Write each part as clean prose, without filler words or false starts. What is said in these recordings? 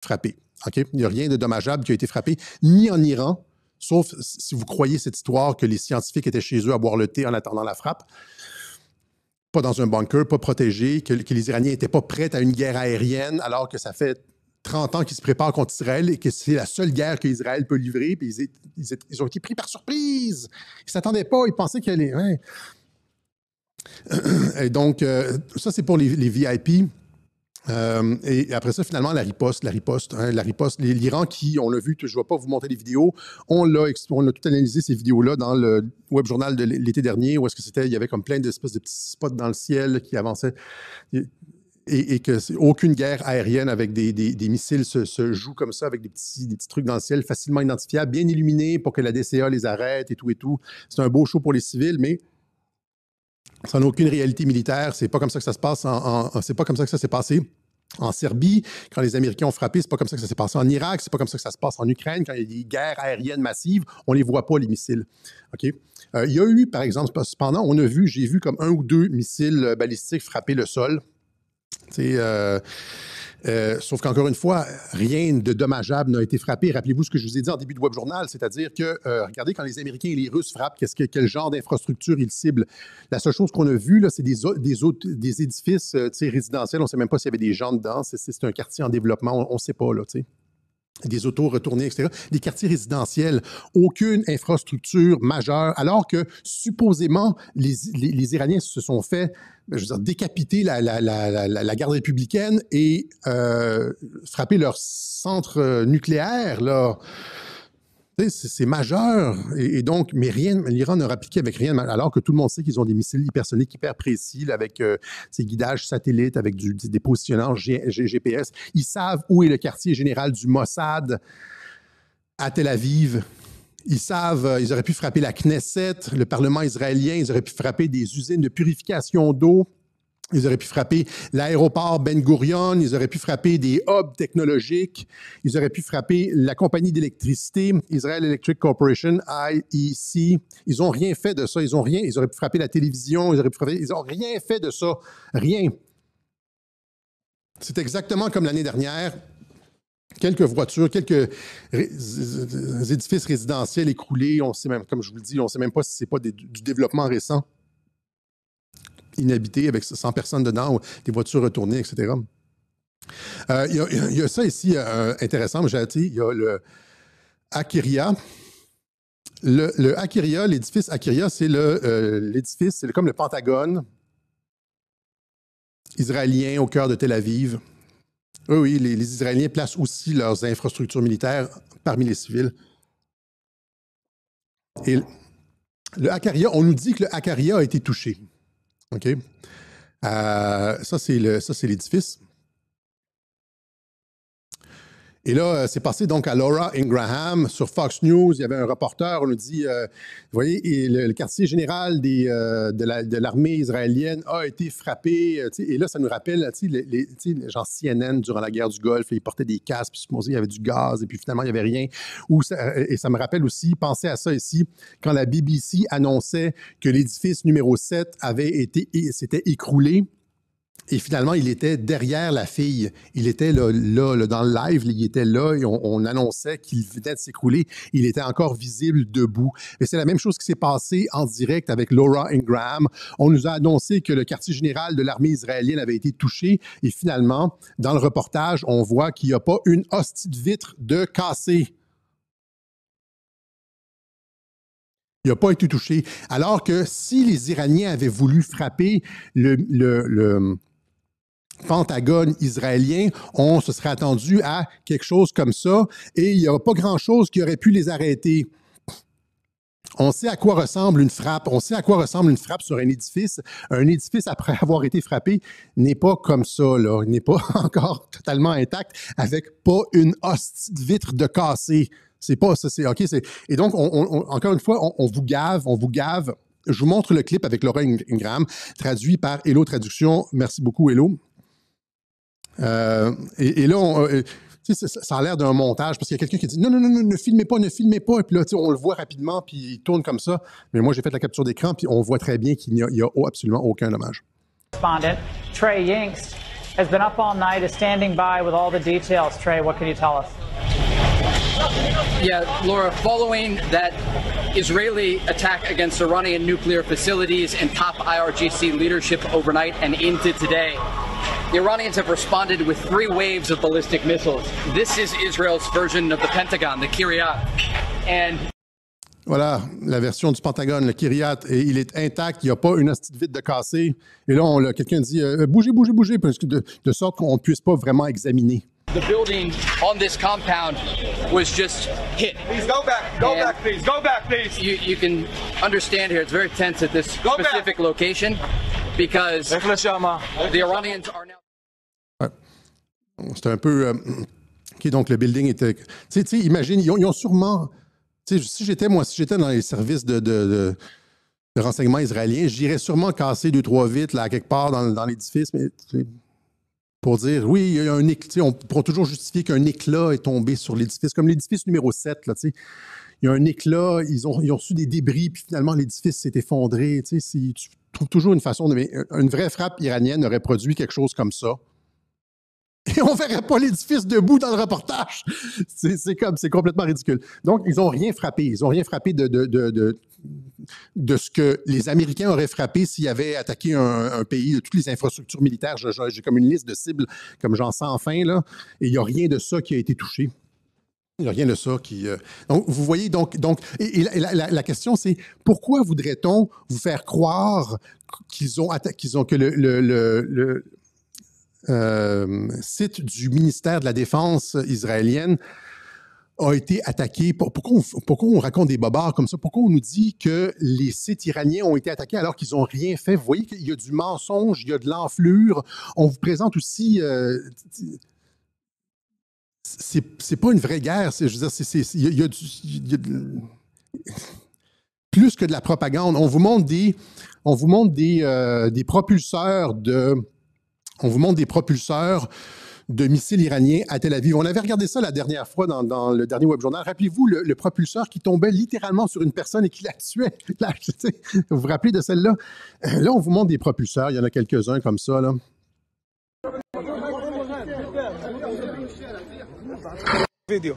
frappé. Okay? Il n'y a rien de dommageable qui a été frappé, ni en Iran, sauf si vous croyez cette histoire que les scientifiques étaient chez eux à boire le thé en attendant la frappe. Pas dans un bunker, pas protégé, que les Iraniens n'étaient pas prêts à une guerre aérienne, alors que ça fait 30 ans qu'ils se préparent contre Israël et que c'est la seule guerre qu'Israël peut livrer. Puis ils ont été pris par surprise. Ils ne s'attendaient pas, ils pensaient qu'il allait... Ouais. Et donc, ça, c'est pour les VIP. Et après ça, finalement, la riposte. L'Iran qui, on l'a vu, je ne vais pas vous montrer les vidéos, on a tout analysé ces vidéos-là dans le web journal de l'été dernier, où est-ce que c'était, il y avait comme plein d'espèces de petits spots dans le ciel qui avançaient. Et que aucune guerre aérienne avec des missiles se joue comme ça, avec des petits trucs dans le ciel facilement identifiables, bien illuminés pour que la DCA les arrête et tout et tout. C'est un beau show pour les civils, mais ça n'a aucune réalité militaire. C'est pas comme ça que ça se passe. C'est pas comme ça que ça s'est passé en Serbie, quand les Américains ont frappé. C'est pas comme ça que ça s'est passé en Irak. C'est pas comme ça que ça se passe en Ukraine. Quand il y a des guerres aériennes massives, on les voit pas, les missiles. OK? Il y a eu, par exemple, cependant, j'ai vu comme 1 ou 2 missiles balistiques frapper le sol. Sauf qu'encore une fois, rien de dommageable n'a été frappé. Rappelez-vous ce que je vous ai dit en début de web journal, c'est-à-dire que, regardez, quand les Américains et les Russes frappent, quel genre d'infrastructure ils ciblent. La seule chose qu'on a vue, là, c'est des édifices résidentiels. On ne sait même pas s'il y avait des gens dedans. C'est un quartier en développement. On ne sait pas, là, tu sais. Des autos retournées, etc. Des quartiers résidentiels, aucune infrastructure majeure, alors que supposément les Iraniens se sont fait, je veux dire, décapiter la garde républicaine et frapper leur centre nucléaire, là. C'est majeur. Et donc, mais rien, l'Iran n'a appliqué avec rien, alors que tout le monde sait qu'ils ont des missiles hypersoniques hyper précis, là, avec ces guidages satellites, avec des positionneurs GPS. Ils savent où est le quartier général du Mossad à Tel Aviv. Ils savent, ils auraient pu frapper la Knesset, le Parlement israélien, ils auraient pu frapper des usines de purification d'eau. Ils auraient pu frapper l'aéroport Ben Gurion, ils auraient pu frapper des hubs technologiques, ils auraient pu frapper la compagnie d'électricité, Israel Electric Corporation, IEC. Ils n'ont rien fait de ça, ils auraient pu frapper la télévision, ils n'ont rien fait de ça, rien. C'est exactement comme l'année dernière. Quelques voitures, quelques édifices résidentiels écroulés, on sait même, comme je vous le dis, on ne sait même pas si ce n'est pas du développement récent. Inhabité avec 100 personnes dedans, ou des voitures retournées, etc. Il y a ça ici intéressant, il y a le Akiria. Le Akiria, l'édifice Akiria, c'est l'édifice, c'est comme le Pentagone israélien au cœur de Tel Aviv. Oui, les Israéliens placent aussi leurs infrastructures militaires parmi les civils. Et le Akiria, on nous dit que le Akiria a été touché. OK? Ça, c'est l'édifice. Et là, c'est passé donc à Laura Ingraham sur Fox News. Il y avait un reporter, on nous dit, vous voyez, le quartier général de l'armée israélienne a été frappé. Et là, ça nous rappelle, genre CNN durant la guerre du Golfe, ils portaient des casques, puis supposé il y avait du gaz, et puis finalement, il n'y avait rien. Et ça me rappelle aussi, pensez à ça ici, quand la BBC annonçait que l'édifice numéro 7 s'était écroulé. Et finalement, il était derrière la fille. Il était là dans le live, il était là et on annonçait qu'il venait de s'écrouler. Il était encore visible debout. Et c'est la même chose qui s'est passée en direct avec Laura Ingraham. On nous a annoncé que le quartier général de l'armée israélienne avait été touché. Et finalement, dans le reportage, on voit qu'il n'y a pas une hostie de vitre de cassée. Il n'a pas été touché. Alors que si les Iraniens avaient voulu frapper le Pentagone israélien, on se serait attendu à quelque chose comme ça et il n'y a pas grand-chose qui aurait pu les arrêter. On sait à quoi ressemble une frappe. On sait à quoi ressemble une frappe sur un édifice. Un édifice, après avoir été frappé, n'est pas comme ça, là. Il n'est pas encore totalement intact avec pas une hostie de vitre de cassée. C'est pas ça. OK. Et donc, encore une fois, on vous gave. Je vous montre le clip avec Laura Ingraham, traduit par Hello Traduction. Merci beaucoup, Hello. Et là, ça a l'air d'un montage parce qu'il y a quelqu'un qui dit non, ne filmez pas. Et puis là, on le voit rapidement, puis il tourne comme ça. Mais moi, j'ai fait la capture d'écran, puis on voit très bien qu'il n'y a absolument aucun dommage. Trey Yingst has been up all night, is standing by with all the details. Trey, what can you tell us? Yeah, Laura, following that Israeli attack against Iranian nuclear facilities and top IRGC leadership overnight and into today, the Iranians have responded with 3 waves of ballistic missiles. This is Israel's version of the Pentagon, the Kiryat. And voilà, la version du Pentagone, le Kiryat, et il est intact, il n'y a pas une hostie de vide de cassé. Et là, quelqu'un dit bougez, bougez, bougez, parce que de sorte qu'on ne puisse pas vraiment examiner. The building on this compound was just hit. Please go back, please, go back, please. You can understand here, it's very tense at this specific location because the Iranians are now... Ouais. C'est un peu... OK, donc le building était... Tu sais, imagine, ils ont sûrement... Tu sais, si j'étais dans les services de renseignement israéliens, j'irais sûrement casser 2-3 vitres là, quelque part dans l'édifice, mais... Pour dire, oui, il y a un éclat, on pourra toujours justifier qu'un éclat est tombé sur l'édifice, comme l'édifice numéro 7, là, il y a un éclat, ils ont reçu des débris, puis finalement, l'édifice s'est effondré. Tu trouves toujours une façon mais une vraie frappe iranienne aurait produit quelque chose comme ça. Et on ne verrait pas l'édifice debout dans le reportage. C'est complètement ridicule. Donc, ils n'ont rien frappé. Ils n'ont rien frappé de ce que les Américains auraient frappé s'ils avaient attaqué un pays de toutes les infrastructures militaires. J'ai comme une liste de cibles, comme j'en sens enfin, là, et il n'y a rien de ça qui a été touché. Il n'y a rien de ça qui... Donc, vous voyez, la question, c'est pourquoi voudrait-on vous faire croire que le site du ministère de la Défense israélienne a été attaqué. Pourquoi on raconte des bobards comme ça? Pourquoi on nous dit que les sites iraniens ont été attaqués alors qu'ils n'ont rien fait? Vous voyez qu'il y a du mensonge, il y a de l'enflure. On vous présente aussi... c'est pas une vraie guerre. Je veux dire, il y a plus que de la propagande. On vous montre des propulseurs de... On vous montre des propulseurs de missiles iraniens à Tel Aviv. On avait regardé ça la dernière fois dans le dernier webjournal. Rappelez-vous le propulseur qui tombait littéralement sur une personne et qui la tuait. Là, vous vous rappelez de celle-là? Là, on vous montre des propulseurs. Il y en a quelques-uns comme ça, là. Vidéo.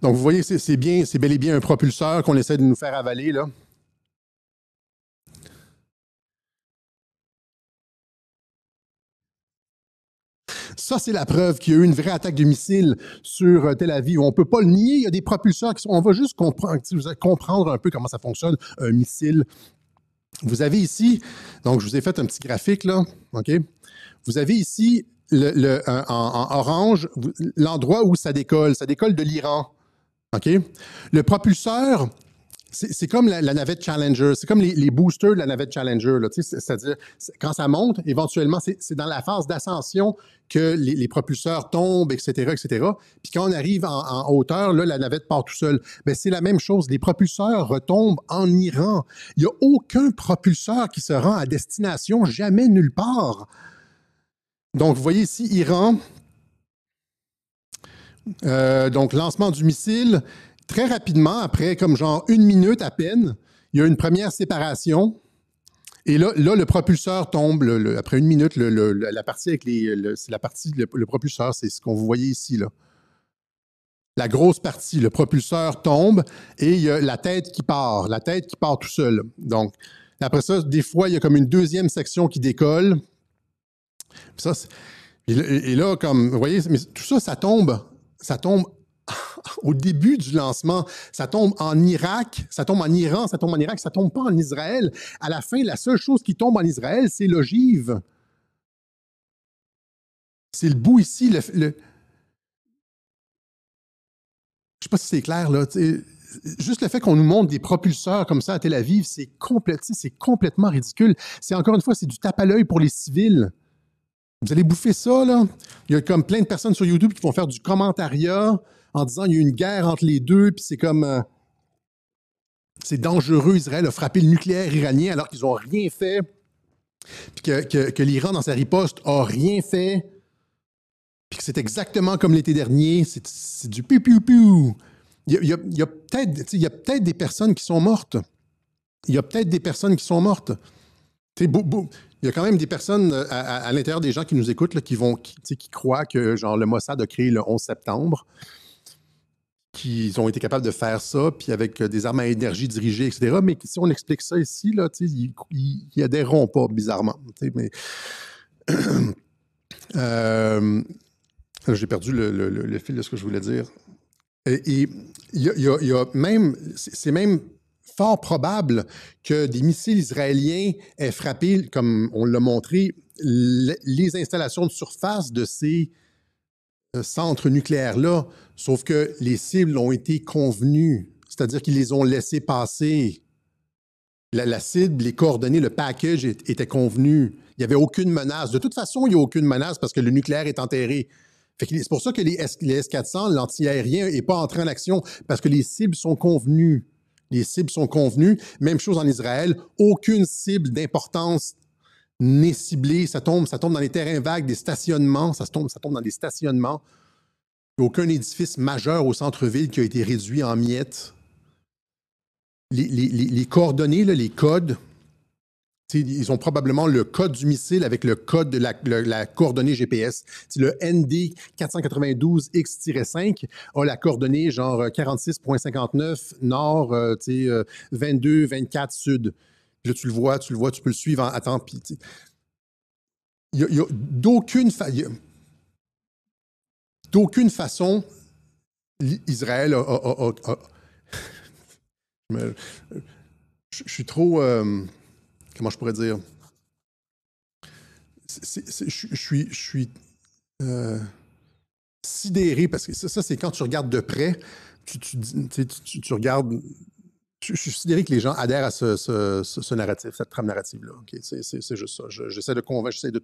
Donc, vous voyez, c'est bel et bien un propulseur qu'on essaie de nous faire avaler, là. Ça, c'est la preuve qu'il y a eu une vraie attaque de missiles sur Tel Aviv. On ne peut pas le nier, il y a des propulseurs qui sont... On va juste comprendre un peu comment ça fonctionne, un missile. Vous avez ici, donc je vous ai fait un petit graphique, là, OK? Vous avez ici, en orange, l'endroit où ça décolle. Ça décolle de l'Iran. OK? Le propulseur, c'est comme la navette Challenger, c'est comme les boosters de la navette Challenger. C'est-à-dire, quand ça monte, éventuellement, c'est dans la phase d'ascension que les propulseurs tombent, etc., etc. Puis quand on arrive en hauteur, là, la navette part tout seul. Bien, c'est la même chose. Les propulseurs retombent en Iran. Il n'y a aucun propulseur qui se rend à destination, jamais nulle part. Donc, vous voyez ici, Iran... donc, lancement du missile, très rapidement, après comme genre 1 minute à peine, il y a une première séparation. Et là le propulseur tombe. Après 1 minute, la partie avec c'est la partie, le propulseur, c'est ce qu'on vous voyez ici, là. La grosse partie, le propulseur tombe et il y a la tête qui part tout seul. Donc, après ça, des fois, il y a comme une deuxième section qui décolle. Ça, et là, comme, vous voyez, mais tout ça, ça tombe au début du lancement. Ça tombe en Irak, ça tombe en Iran, ça tombe en Irak, ça tombe pas en Israël. À la fin, la seule chose qui tombe en Israël, c'est l'ogive. C'est le bout ici. Je ne sais pas si c'est clair, là. Juste le fait qu'on nous montre des propulseurs comme ça à Tel Aviv, c'est complètement ridicule. C'est encore une fois, c'est du tape à l'œil pour les civils. Vous allez bouffer ça, là. Il y a comme plein de personnes sur YouTube qui vont faire du commentariat en disant qu'il y a une guerre entre les deux, puis c'est comme... c'est dangereux, Israël a frappé le nucléaire iranien alors qu'ils n'ont rien fait, puis que l'Iran, dans sa riposte, a rien fait, puis que c'est exactement comme l'été dernier, c'est du piou-piou-piou. il y a peut-être des personnes qui sont mortes. Il y a peut-être des personnes qui sont mortes. Il y a quand même des personnes à l'intérieur des gens qui nous écoutent là, qui croient que genre, le Mossad a créé le 11 septembre, qu'ils ont été capables de faire ça, puis avec des armes à énergie dirigées, etc. Mais si on explique ça ici, là, ils adhéreront pas, bizarrement. Mais j'ai perdu le fil de ce que je voulais dire. Et il y a même, c'est même fort probable que des missiles israéliens aient frappé, comme on l'a montré, les installations de surface de ces centres nucléaires-là, sauf que les cibles ont été convenues, c'est-à-dire qu'ils les ont laissés passer. La cible, les coordonnées, le package était convenu. Il n'y avait aucune menace. De toute façon, il n'y a aucune menace parce que le nucléaire est enterré. C'est pour ça que les S-400, l'anti-aérien, n'est pas entré en action, parce que les cibles sont convenues. Les cibles sont convenues. Même chose en Israël. Aucune cible d'importance n'est ciblée. Ça tombe dans les terrains vagues, des stationnements. Ça tombe dans des stationnements. Il n'y a aucun édifice majeur au centre-ville qui a été réduit en miettes. Les coordonnées, là, les codes, ils ont probablement le code du missile avec le code de la coordonnée GPS. Le ND 492X-5 a la coordonnée genre 46.59 nord, 22, 24 sud. Puis là, tu le vois, tu peux le suivre à temps. Il y a d'aucune façon, Israël je suis trop... comment je pourrais dire? Je suis sidéré parce que ça, c'est quand tu regardes de près, tu regardes. Je suis sidéré que les gens adhèrent à ce narratif, cette trame narrative-là. Okay? C'est juste ça. J'essaie de convaincre, j'essaie de